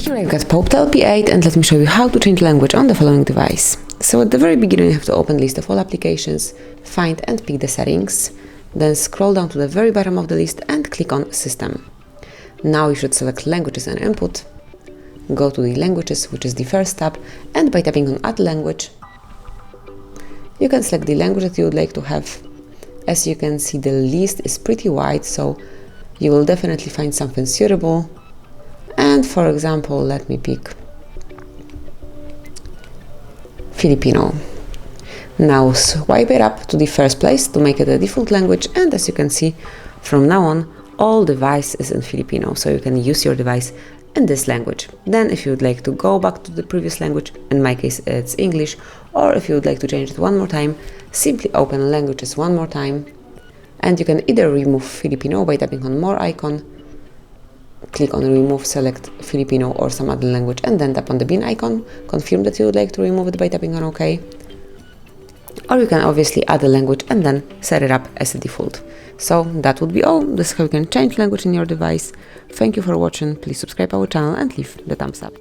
Here I've got Poptel P8 and let me show you how to change language on the following device. So at the very beginning you have to open list of all applications, find and pick the settings, then scroll down to the very bottom of the list and click on System. Now you should select Languages and Input, go to the Languages, which is the first tab, and by tapping on Add Language, you can select the language that you would like to have. As you can see, the list is pretty wide, so you will definitely find something suitable. And for example, let me pick Filipino. Now swipe it up to the first place to make it a default language, and as you can see, from now on, all device is in Filipino, so you can use your device in this language. Then if you would like to go back to the previous language, in my case it's English, or if you would like to change it one more time, simply open Languages one more time, and you can either remove Filipino by tapping on More icon, click on Remove, select Filipino or some other language, and then tap on the bin icon, confirm that you would like to remove it by tapping on OK. Or you can obviously add a language and then set it up as a default. So that would be all. This is how you can change language in your device. Thank you for watching. Please subscribe our channel and leave the thumbs up.